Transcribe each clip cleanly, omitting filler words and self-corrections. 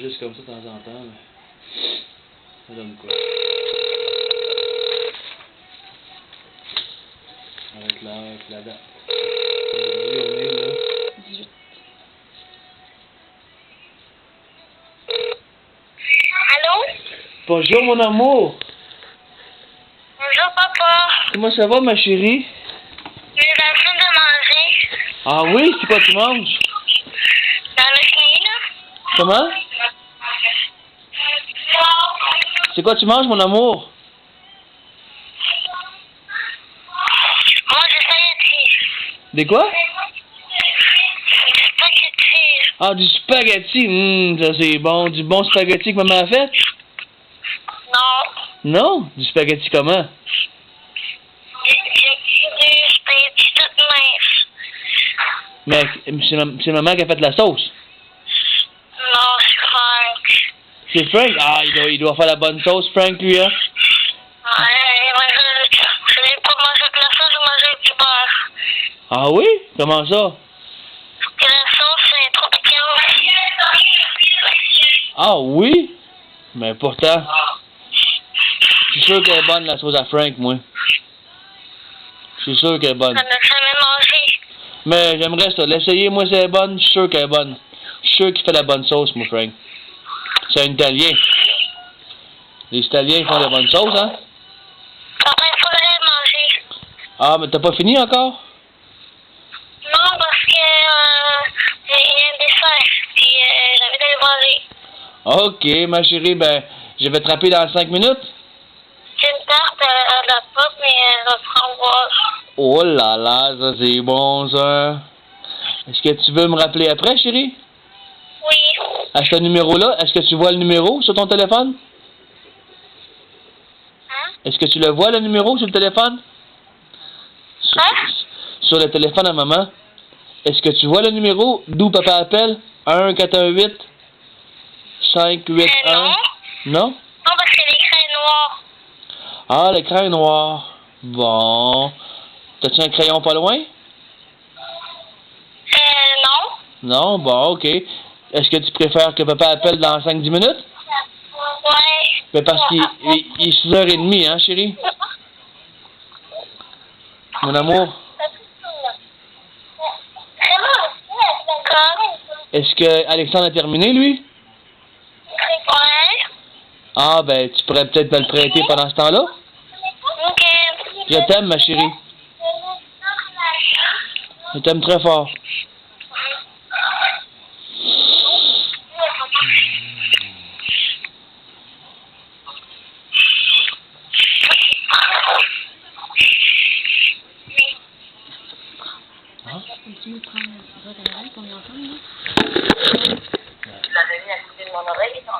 juste comme ça de temps en temps, mais ça donne quoi? Avec la date. Aujourd'hui, on est le 18. Allô? Bonjour mon amour! Bonjour papa. Comment ça va ma chérie? Je suis en train de manger. Ah oui? C'est quoi tu manges? Dans le fini, là? Comment? C'est quoi tu manges mon amour? Moi, je spaghetti. Des quoi? Spaghetti. Ah du spaghetti! Ça c'est bon. Du bon spaghetti que maman a fait? Non. Non? Du spaghetti comment? Du spaghetti toute mince. Mais c'est maman qui a fait la sauce. Non, c'est Frank. C'est Frank? Ah, il doit faire la bonne sauce, Frank, lui, hein? Ouais, moi, je n'ai pas mangé avec la sauce, je mangeais avec du beurre. Ah oui? Comment ça? Et la sauce, c'est trop piquante. Ah oui? Mais pourtant, je suis sûr qu'elle est bonne, la sauce à Frank, moi. Je suis sûr qu'elle est bonne. J'en ai jamais mangé. Mais j'aimerais ça. L'essayer, moi, c'est bonne. Je suis sûr qu'elle est bonne. Je suis sûr qu'il fait la bonne sauce, moi, Frank. C'est un Italien. Les Italiens, ils font la bonne sauce, hein? Papa, il faudrait manger. Ah, mais t'as pas fini encore? Non, parce que il y a un dessert. Puis j'ai envie d'aller manger. Ok, ma chérie, ben, je vais te rappeler dans 5 minutes. J'ai une tarte à la pomme et la framboise. Oh là là, ça c'est bon, ça. Est-ce que tu veux me rappeler après, chérie? Oui. À ce numéro-là, est-ce que tu vois le numéro sur ton téléphone? Hein? Est-ce que tu le vois, le numéro, sur le téléphone? Sur le téléphone à maman. Est-ce que tu vois le numéro d'où papa appelle? 1-418-581. Non. Non? Non, parce que l'écran est noir. Ah, l'écran est noir. Bon. T'as-tu un crayon pas loin? Non. Non? Bon, ok. Est-ce que tu préfères que papa appelle dans 5-10 minutes? Ouais. Ben parce qu'il est 6h30, hein, chérie? Mon amour. Est-ce que Alexandre a terminé, lui? Ouais. Ah, ben, tu pourrais peut-être me le prêter pendant ce temps-là? Ok. Je t'aime, ma chérie. Je t'aime très fort. Hein? Tu me prends votre oreille qu'on entend, là? Tu l'avais mis à côté de mon oreille, non?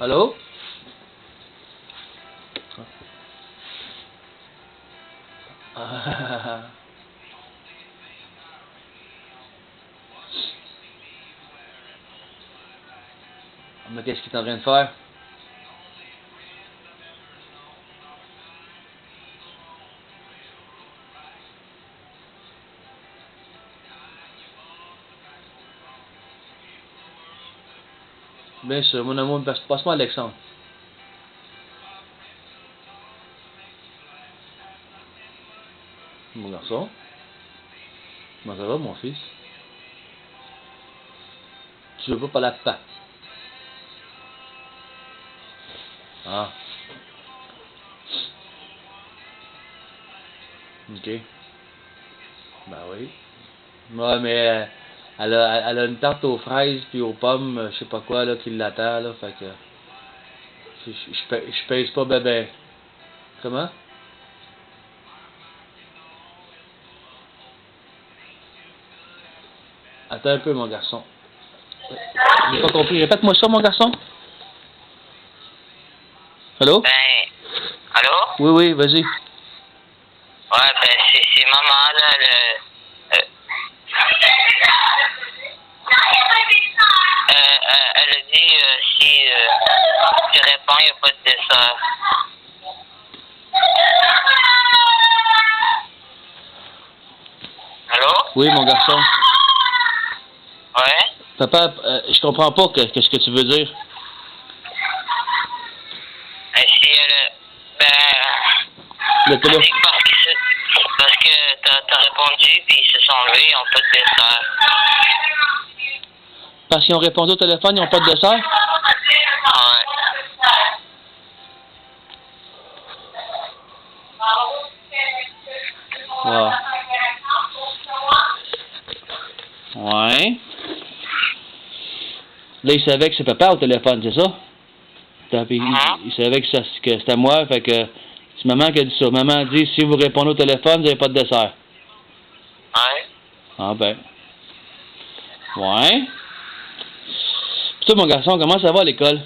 Allô? Ah. Mais qu'est-ce qu'il est en train de faire? Bien sûr, mon amour, passe-moi Alexandre. Mon garçon. Comment ça va, mon fils? Tu veux pas parler à papa? Ah. Ok. Ben oui. Ouais, mais elle a une tarte aux fraises puis aux pommes, je sais pas quoi, là, qui l'attend, là, fait que... Je pèse pas ben. Comment? Attends un peu, mon garçon. J'ai pas compris. Répète-moi ça, mon garçon. Allô? Ben, allô? Oui, oui, vas-y. Ouais, ben, c'est maman, là, elle a dit, si tu réponds, il n'y a pas de dessert. Allô? Oui, mon garçon. Ouais. Papa, je comprends pas qu'est-ce que tu veux dire. Si Le téléphone. c'est parce que t'as répondu, puis ils se sont levés, ils n'ont pas de dessert. Parce qu'ils ont répondu au téléphone, ils n'ont pas de dessert? Ouais. Ouais. Ouais. Là, il savait que c'est papa au téléphone, c'est ça? Il savait que c'était moi, fait que c'est maman qui a dit ça. Maman a dit, si vous répondez au téléphone, vous n'avez pas de dessert. Ouais. Ah ben. Ouais. Puis toi, mon garçon, comment ça va à l'école?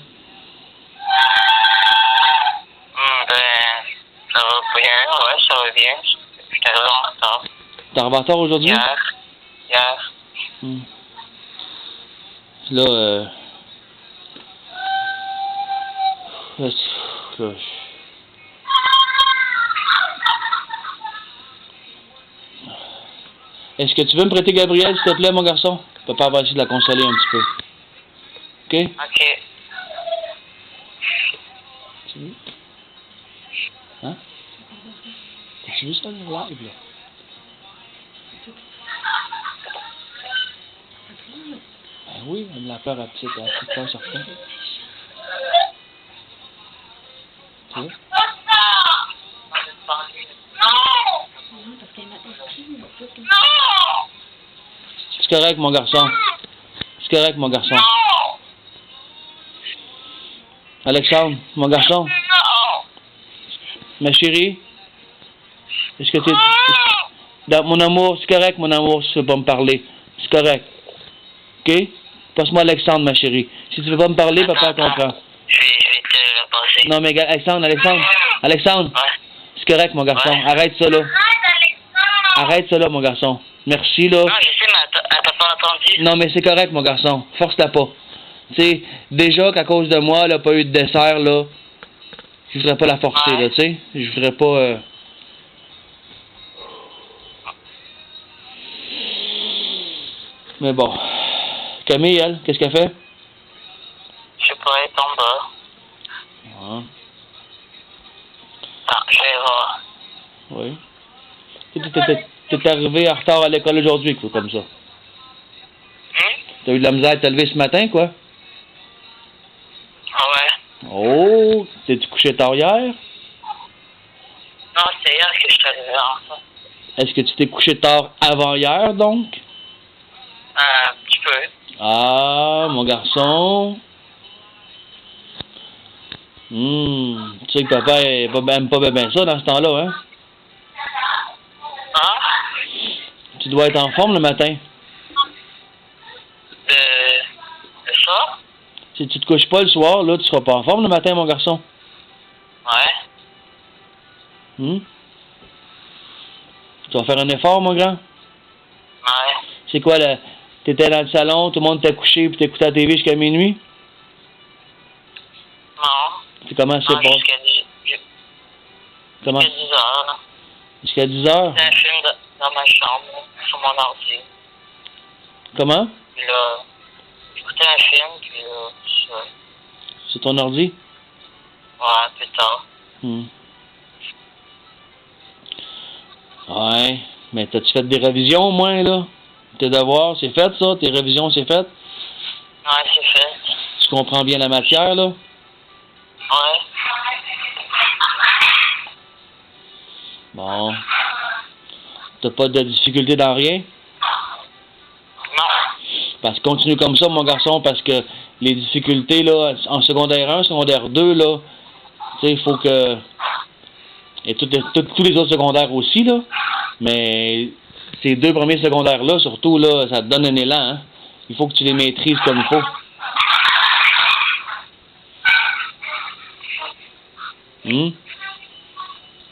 Ça va bien, ouais, ça va bien. J'étais arrivé en retard. T'es en retard aujourd'hui? Hier. Là, là, est-ce que tu veux me prêter Gabriel, s'il te plaît, mon garçon? Papa va essayer de la consoler un petit peu. OK? OK. Tu veux? Hein? Tu veux ça, le live, là? Ben oui, elle me l'a peur à petite peur certaine. Tu veux? Non, parce qu'elle m'a écrit, mais pas tout. C'est correct, mon garçon. C'est correct, mon garçon. Alexandre, mon garçon. Ma chérie. Est-ce que tu es... Mon amour, c'est correct, mon amour, si tu veux pas me parler. C'est correct. OK? Passe-moi Alexandre, ma chérie. Si tu veux pas me parler, papa comprend. Je vais te le passer. Non, mais Alexandre. Ouais. C'est correct, mon garçon. Ouais. Arrête ça, là. Arrête ça, là, mon garçon. Merci, là. Non, je sais, mais elle t'a pas entendu. Non, mais c'est correct, mon garçon. Force-la pas. Tu sais, déjà qu'à cause de moi, elle n'a pas eu de dessert, là, je voudrais pas la forcer, Ouais. là, tu sais. Je voudrais pas... Mais bon. Camille, elle, qu'est-ce qu'elle fait? Je sais pas, elle est en bas. Ouais. Attends, je vais voir. Oui. T'es arrivé en retard à l'école aujourd'hui, quoi, comme ça. T'as eu de la misère à te lever ce matin, quoi? Ouais. Oh! T'es-tu couché tard hier? Non, c'est hier que je suis arrivé en retard. Est-ce que tu t'es couché tard avant hier, donc? Un petit peu. Ah, mon garçon. Tu sais que papa aime pas bien ça dans ce temps-là, hein? Hein? Tu dois être en forme le matin. Le soir? Si tu te couches pas le soir, là, tu seras pas en forme le matin, mon garçon. Ouais. Tu vas faire un effort, mon grand? Ouais. C'est quoi, là? T'étais dans le salon, tout le monde t'a couché, puis t'écoutais la TV jusqu'à minuit? Non. C'est comment c'est Non, pas? Comment? Jusqu'à 10 heures, là. Jusqu'à 10 heures? J'ai un film dans ma chambre, là, sur mon ordi. Comment? Puis là, j'écoutais un film, puis là, ça. C'est ton ordi? Ouais, plus tard. Ouais. Mais t'as-tu fait des révisions au moins, là? Tes devoirs, c'est fait, ça? Tes révisions, c'est fait? Ouais, c'est fait. Tu comprends bien la matière, là? Ouais. Bon. T'as pas de difficulté dans rien? Non. Parce que continue comme ça, mon garçon, parce que les difficultés, là, en secondaire 1, secondaire 2, là, tu sais, il faut que... Et tous les autres secondaires aussi, là. Mais ces 2 premiers secondaires-là, surtout, là, ça te donne un élan, hein. Il faut que tu les maîtrises comme il faut.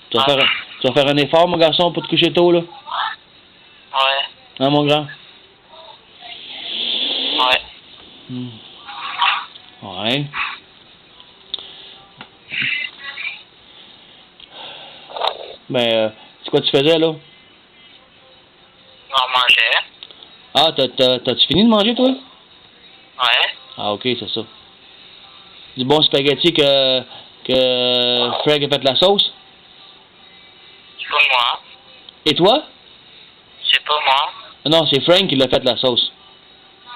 Tu vas faire un effort, mon garçon, pour te coucher tôt, là? Ouais. Hein, mon grand? Ouais. Ouais. Ben, c'est quoi tu faisais, là? Ouais, On mangeait. Ah, t'as-tu fini de manger, toi? Ouais. Ah, ok, c'est ça. Du bon spaghetti que Frank a fait la sauce? C'est pas moi. Et toi? C'est pas moi. Ah non, c'est Frank qui l'a fait la sauce.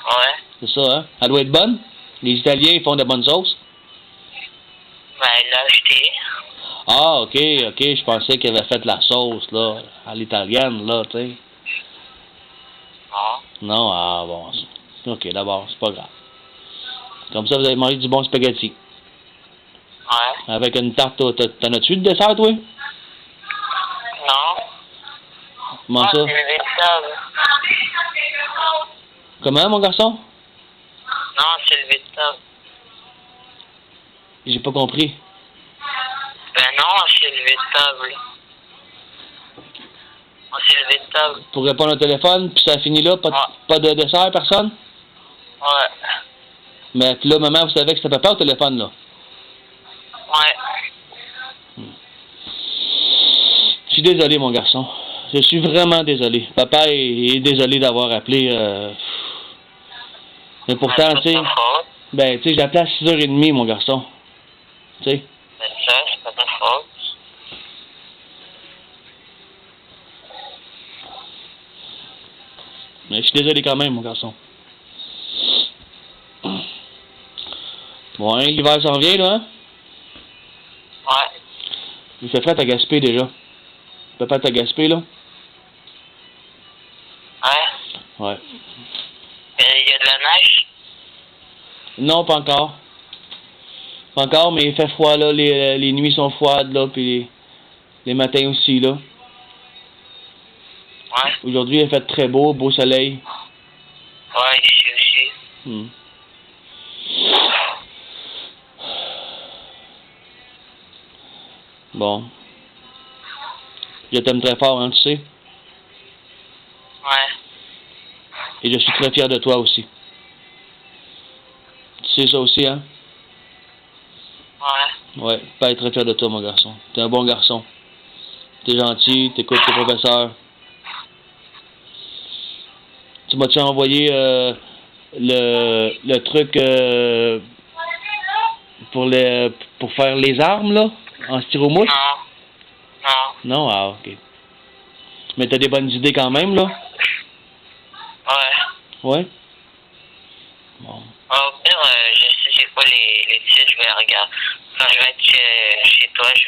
Ouais. C'est ça, hein? Elle doit être bonne. Les Italiens, ils font de bonnes sauces. Ben, il l'a acheté. Ah, ok, je pensais qu'il avait fait la sauce, là, à l'italienne, là, tu sais. Non. Non, ah, bon. Ok, d'abord, c'est pas grave. Comme ça, vous avez mangé du bon spaghetti. Ouais. Avec une tarte, t'en as-tu de dessert, toi? Non. Comment Ah, ça? c'est le véritable. Comment, mon garçon? Non, c'est le véritable. J'ai pas compris. Ben non, c'est le véritable. Oh, c'est le véritable. Pour répondre au téléphone, puis ça finit là, pas, Ouais. pas de dessert, personne? Ouais. Mais puis là, maman, vous savez que c'était papa au téléphone, là. Ouais. Je suis désolé, mon garçon. Je suis vraiment désolé. Papa est désolé d'avoir appelé. Mais pourtant, tu sais, C'est pas ta faute. ben, tu sais, j'ai appelé à 6h30, mon garçon. Tu sais. Ben ça, c'est pas ta faute. Mais je suis désolé quand même, mon garçon. Bon, hein, l'hiver s'en vient, là, hein? Ouais. Il fait frais à Gaspé, déjà. Papa t'a Gaspé, là? Ouais. Ouais. Il y a de la neige? Non, pas encore. Pas encore, mais il fait froid, là. Les nuits sont froides, là, puis les matins aussi, là. Ouais. Aujourd'hui, il a fait très beau soleil. Ouais, ici aussi. Hmm. Bon. Je t'aime très fort, hein, tu sais. Ouais. Et je suis très fier de toi aussi. Tu sais ça aussi, hein? Ouais. Ouais, pas être très fier de toi, mon garçon. T'es un bon garçon. T'es gentil, t'écoutes tes professeurs. Tu m'as-tu envoyé le truc pour faire les armes, là? En styromousse? Non. Non. Non? Ah, ok. Mais t'as des bonnes idées quand même, là? Ouais. Ouais? Bon. Au pire, je sais c'est quoi les titres, je vais regarder. Quand je vais être chez toi, je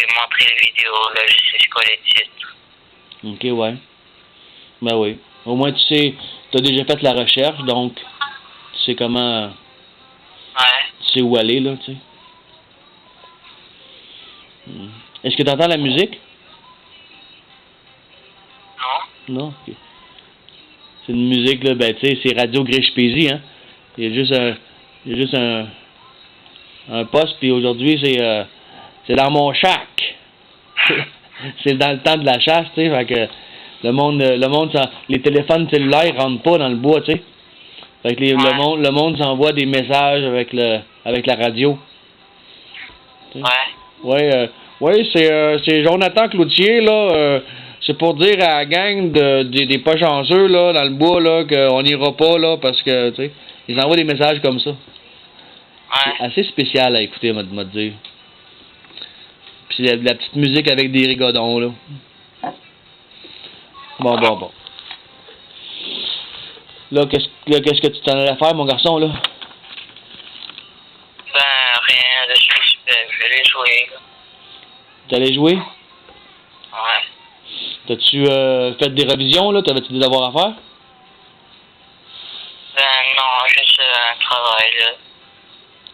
vais montrer les vidéos, là, je sais c'est quoi les titres. Ok, ouais. Ben oui. Au moins, tu sais, t'as déjà fait la recherche, donc tu sais comment, Ouais. tu sais où aller, là, tu sais. Hmm. Est-ce que tu entends la musique? Non? Non? Ok. C'est une musique, là, ben, tu sais, c'est Radio Grèche-Pézy, hein. Il y a juste un poste, puis aujourd'hui, c'est dans mon shack. C'est dans le temps de la chasse, tu sais, fait que le monde, les téléphones cellulaires rentrent pas dans le bois, tu sais. Fait que le monde s'envoie des messages avec la radio. Tu sais. Ouais. Ouais, c'est Jonathan Cloutier, là, c'est pour dire à la gang des pas chanceux, là, dans le bois, là, qu'on n'ira pas, là, parce que, tu sais, ils envoient des messages comme ça. Ouais. C'est assez spécial à écouter, m'a dire. Puis la petite musique avec des rigodons, là. Bon. Là, qu'est-ce que tu t'en allais faire, mon garçon, là? Ben, rien de suspect, je vais les jouer, là. T'allais jouer? Ouais. T'as-tu fait des révisions, là? T'avais-tu des devoirs à faire? Ben, non, juste un travail, là.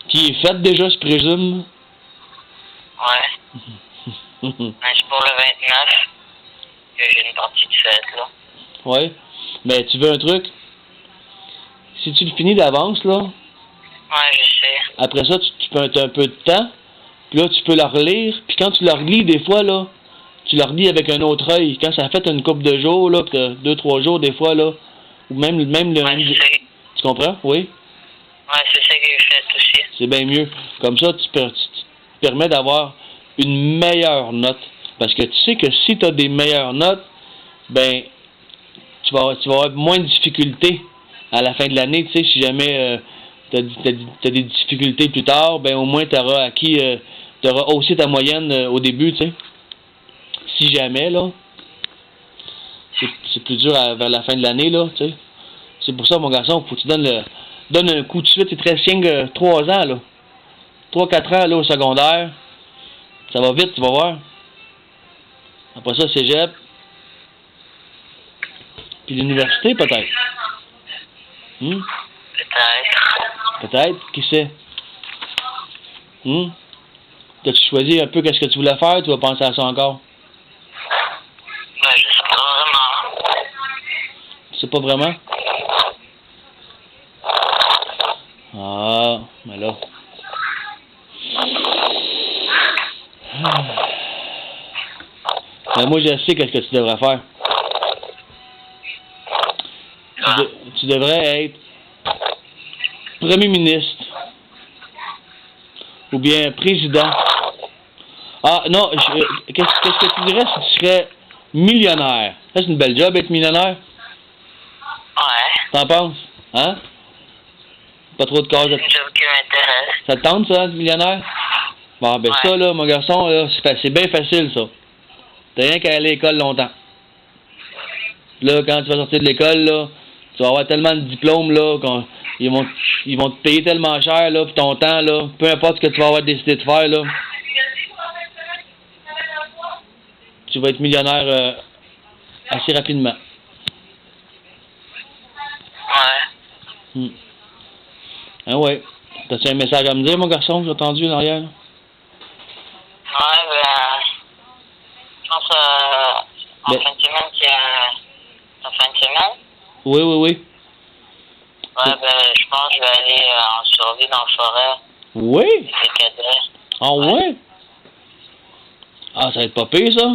Qui est fait déjà, je présume? Ouais. Ben, c'est pour le 29 que j'ai une partie de fête, là. Ouais. Mais tu veux un truc? Si tu le finis d'avance, là, Ouais, je sais. après ça, tu peux t'as un peu de temps, puis là, tu peux la relire, puis quand tu la relis, des fois, là, tu la relis avec un autre œil. Quand ça fait une couple de jours, là, que 2-3 jours, des fois, là, ou même le... Ouais, je sais. Tu comprends? Oui? Ouais, c'est ça que j'ai fait aussi. C'est bien mieux. Comme ça, tu te permets d'avoir une meilleure note. Parce que tu sais que si tu as des meilleures notes, ben, tu vas avoir moins de difficultés à la fin de l'année, tu sais, si jamais t'as des difficultés plus tard, ben au moins t'auras acquis, t'auras haussé ta moyenne au début, tu sais. Si jamais, là, c'est plus dur vers la fin de l'année, là, tu sais. C'est pour ça, mon garçon, faut que tu donnes un coup de suite, c'est très chien 3 ans, là. 3-4 ans, là, au secondaire. Ça va vite, tu vas voir. Après ça, cégep. Puis l'université, peut-être. Peut-être. Peut-être, qui sait? T'as-tu choisi un peu qu'est-ce que tu voulais faire? Tu vas penser à ça encore? Ben, je sais pas vraiment. Tu sais pas vraiment? Ah, mais là. Mais moi, je sais qu'est-ce que tu devrais faire. Tu devrais être premier ministre. Ou bien président. Ah, non, qu'est-ce que tu dirais si tu serais millionnaire? Ça, c'est une belle job, être millionnaire. Ouais. T'en penses? Hein? Pas trop de cases. C'est une job qui m'intéresse. Ça te tente, ça, être millionnaire? Bon, ben Ouais. ça, là, mon garçon, là, c'est bien facile, ça. T'as rien qu'à aller à l'école longtemps. Là, quand tu vas sortir de l'école, là, tu vas avoir tellement de diplômes, là, ils vont te payer tellement cher, là, pour ton temps, là, peu importe ce que tu vas avoir décidé de faire, là. Tu vas être millionnaire assez rapidement. Ouais. Ah ouais. T'as-tu un message à me dire, mon garçon, j'ai entendu en arrière? Ouais, ben, je pense en fin de semaine, en fin de semaine. Oui, oui, oui. Ouais, ben, je pense que je vais aller en survie dans la forêt. Oui? Avec les cadets. Ah ouais? Ah, ça va être pas pire, ça?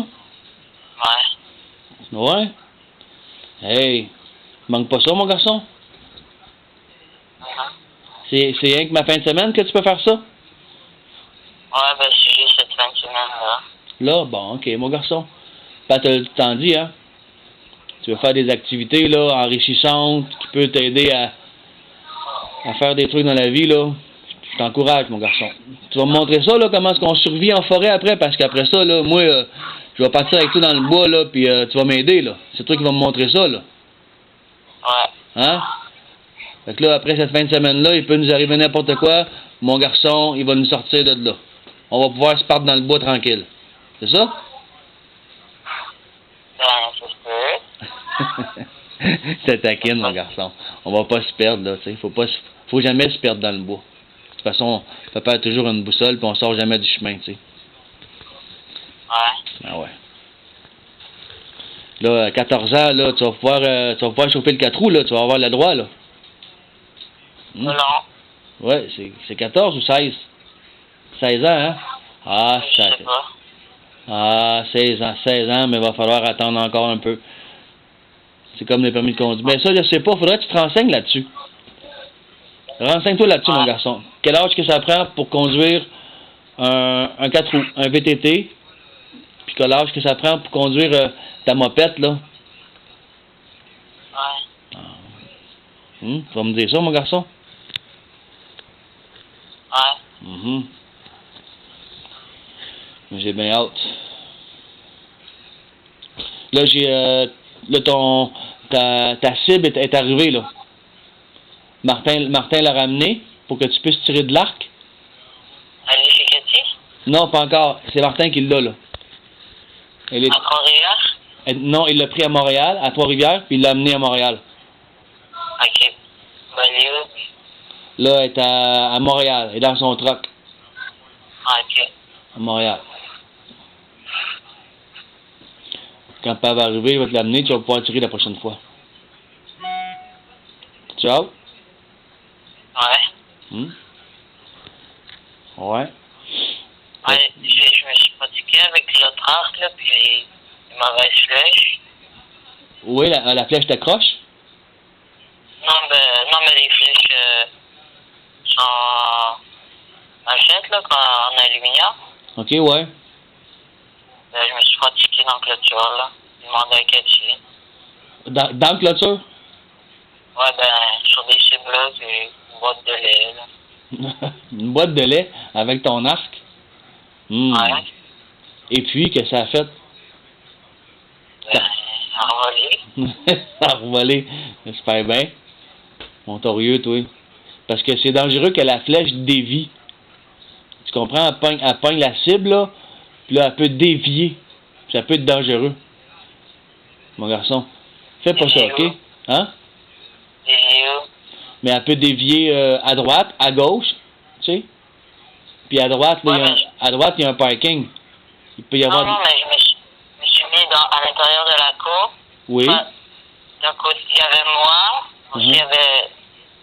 Ouais. Ouais? Hey, manque pas ça, mon garçon? C'est rien que ma fin de semaine que tu peux faire ça? Ouais, ben, c'est juste cette fin de semaine-là. Là, bon, ok, mon garçon. Ben, tu t'en dis, hein? Tu veux faire des activités, là, enrichissantes, qui peuvent t'aider à faire des trucs dans la vie, là. Je t'encourage, mon garçon. Tu vas me montrer ça, là, comment est-ce qu'on survit en forêt après, parce qu'après ça, là, moi, je vais partir avec toi dans le bois, là, puis tu vas m'aider, là. C'est toi qui vas me montrer ça, là. Ouais. Hein? Fait que là, après cette fin de semaine-là, il peut nous arriver n'importe quoi. Mon garçon, il va nous sortir de là. On va pouvoir se perdre dans le bois tranquille. C'est ça? Ben, c'est sûr. C'est taquine, mon garçon. On va pas se perdre, là, tu sais. Faut jamais se perdre dans le bois. De toute façon, papa a toujours une boussole, puis on sort jamais du chemin, tu sais. Ouais. Ah ouais. Là, à 14 ans, là, tu vas pouvoir chauffer le 4 roues, là. Tu vas avoir le droit, là. Non. Ouais, c'est 14 ou 16? 16 ans, hein? Ah, Je ça. sais pas. Ah, 16 ans, mais il va falloir attendre encore un peu. C'est comme les permis de conduire. Mais ça, je sais pas, faudrait que tu te renseignes là-dessus. Renseigne-toi là-dessus, mon garçon. Quel âge que ça prend pour conduire un 4 roues, un VTT, puis quel âge que ça prend pour conduire ta mopette, là? Ouais. Tu vas me dire ça, mon garçon? Ouais. J'ai bien hâte. Là, ta cible est arrivée, là. Martin l'a ramené pour que tu puisses tirer de l'arc. Aller chez Cathy? Non, pas encore. C'est Martin qui l'a, là. À Trois-Rivières? Non, il l'a pris à Montréal, à Trois-Rivières, puis il l'a amené à Montréal. Ok. Ben, elle est où? Là, elle est à Montréal. Elle est dans son truck. Ah, ok. À Montréal. Quand papa va arriver, il va te l'amener, tu vas pouvoir tirer la prochaine fois. Ciao. Ouais. Ouais. Ouais, je me suis pratiqué avec l'autre arc, là, puis une mauvaise flèche. Oui, la flèche t'accroche? Non, mais les flèches sont achète, là, en aluminium. Ok, ouais. Je me suis pratiqué dans la clôture, là. Je demandais à Cathy. Dans la clôture? Ouais, ben, sur des cibles là, c'est une boîte de lait, là. Une boîte de lait avec ton arc? Ouais. Et puis, qu'est-ce que ça a fait? Ben, envolé. Ça a revolé. J'espère bien. Montorieux, toi. Parce que c'est dangereux que la flèche dévie. Tu comprends? Elle pogne la cible, là, puis là, elle peut dévier. Ça peut être dangereux. Mon garçon. Fais pas ça, OK? Hein? Et où? Mais elle peut dévier à droite, à gauche, tu sais. Puis à droite, là, il y a un parking. Il peut y avoir... Non, mais je me suis mis à l'intérieur de la cour. Oui. Enfin, d'un côté, il y avait moi. Ensuite, il y avait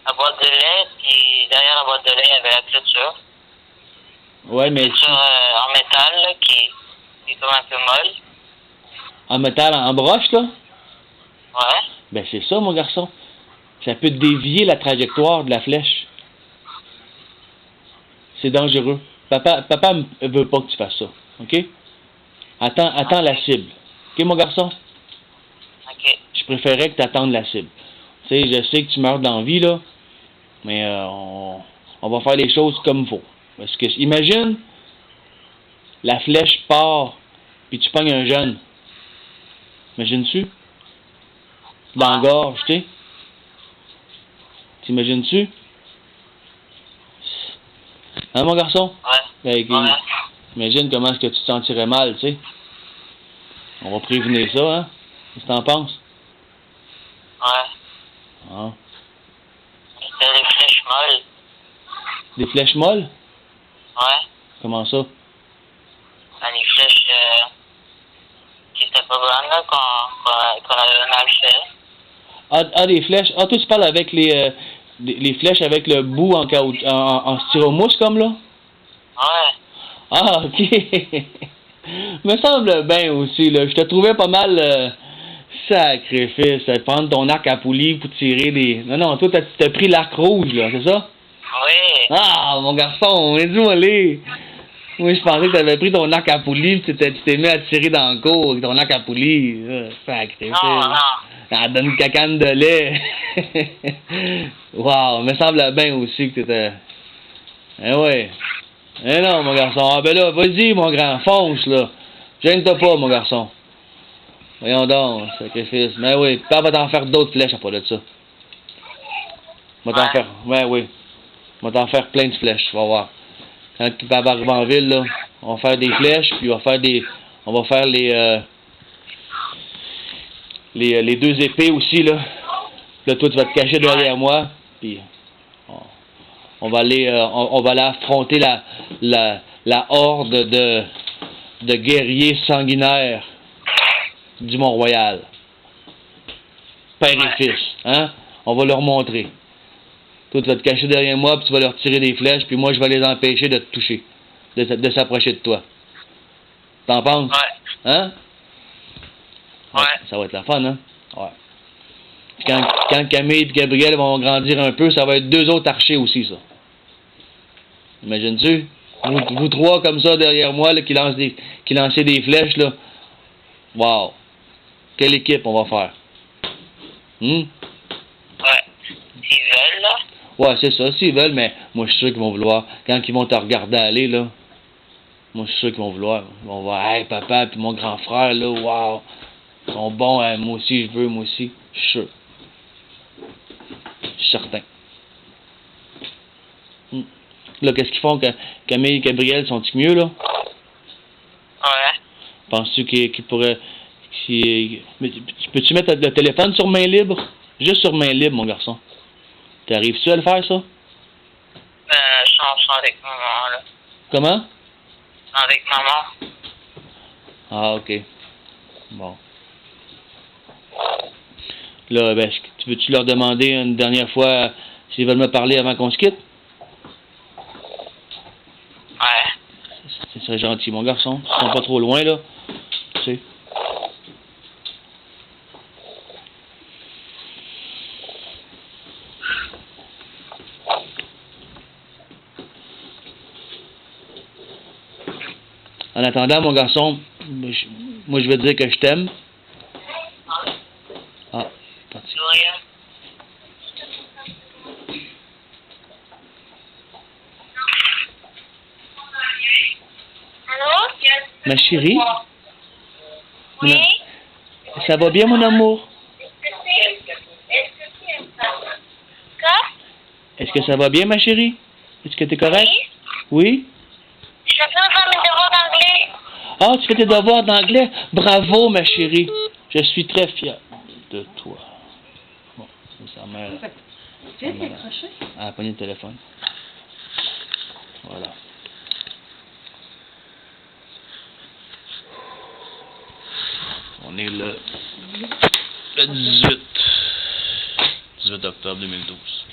la boîte de lait. Puis derrière la boîte de lait, il y avait la clôture. Ouais, mais... Clôture en métal, là, qui est comme un peu molle. En métal, en broche, là? Ouais. Ben, c'est ça, mon garçon. Ça peut dévier la trajectoire de la flèche. C'est dangereux. Papa veut pas que tu fasses ça, OK? Attends la cible. OK, mon garçon? OK. Je préférais que tu attendes la cible. Tu sais, je sais que tu meurs d'envie, là, mais on va faire les choses comme il faut. Parce que, imagine, la flèche part, puis tu pognes un jeune. Imagines-tu? Dans la gorge, tu sais? T'imagines-tu? Hein, mon garçon? Ouais. Ben, imagine comment est-ce que tu te sentirais mal, tu sais? On va prévenir ça, hein? Qu'est-ce que t'en penses? Ouais. Ah. C'était des flèches molles. Des flèches molles? Ouais. Comment ça? Ben, les flèches qui étaient pas bonnes, là, qu'on avait mal fait. Ah, des flèches. Ah, toi, tu parles avec les flèches avec le bout en styromousse, comme là? Ouais. Ah, OK. Me semble bien aussi, là. Je te trouvais pas mal sacrifice. Prendre ton arc à poulie pour tirer des... Non, toi, t'as pris l'arc rouge, là, c'est ça? Oui. Ah, mon garçon, dis-moi-les. Oui, je pensais que t'avais pris ton arc à poulie et tu t'es mis à tirer dans le cours avec ton arc à poulie. Sacrifice. Non. Elle donne une cacane de lait. Wow, me semble bien aussi que t'étais... Eh ouais. Eh non, mon garçon. Ah ben là, vas-y, mon grand, fonce, là. Gêne-toi pas, mon garçon. Voyons donc, sacrifice. Mais oui, papa va t'en faire d'autres flèches à part de ça. Va t'en faire... Ouais, oui. Va t'en faire plein de flèches, tu vas voir. Quand papa arrive en ville, là, on va faire des flèches, puis on va faire les deux épées aussi, là. Là, toi, tu vas te cacher derrière moi, puis on va aller affronter la horde de guerriers sanguinaires du Mont-Royal. Père et fils, hein? On va leur montrer. Toi, tu vas te cacher derrière moi, puis tu vas leur tirer des flèches, puis moi, je vais les empêcher de te toucher, de s'approcher de toi. T'en penses? Ouais. Hein? Ouais. Ça va être la fun, hein? Ouais. Quand Camille et Gabriel vont grandir un peu, ça va être deux autres archers aussi, ça. Imagines-tu? Vous trois comme ça derrière moi, là, qui lançaient des flèches, là. Wow! Quelle équipe on va faire? Ouais. S'ils veulent, là. Ouais, c'est ça, s'ils veulent, mais moi, je suis sûr qu'ils vont vouloir. Quand ils vont te regarder aller, là, moi, je suis sûr qu'ils vont vouloir. Ils vont voir, hey, papa, puis mon grand frère, là, wow! Ils sont bons, hein, moi aussi, je veux, moi aussi. Je suis sûr. Je suis certain. Là, qu'est-ce qu'ils font? Camille et Gabriel sont-ils mieux, là? Ouais. Penses-tu qu'ils pourraient... Peux-tu mettre le téléphone sur main libre? Juste sur main libre, mon garçon. T'arrives-tu à le faire, ça? Je suis avec maman, là. Comment? Avec maman. Ah, OK. Bon. Là, ben, tu veux-tu leur demander une dernière fois s'ils veulent me parler avant qu'on se quitte? Ouais. Ce serait gentil, mon garçon. Ils sont pas trop loin, là. Tu sais. En attendant, mon garçon, moi, je veux dire que je t'aime. Ah. rien. Allô? Ma chérie, Oui? ça va bien, mon amour? Quoi? Est-ce que ça va bien, ma chérie? Est-ce que t'es correct? Oui? Oui? Je suis en train de faire mes devoirs d'anglais. Ah, tu fais tes devoirs d'anglais? Bravo, ma chérie. Je suis très fier de toi. Bon, c'est sa mère. Tu viens de décrocher? Elle a pogné le téléphone. Voilà. On est le 18 octobre 2012.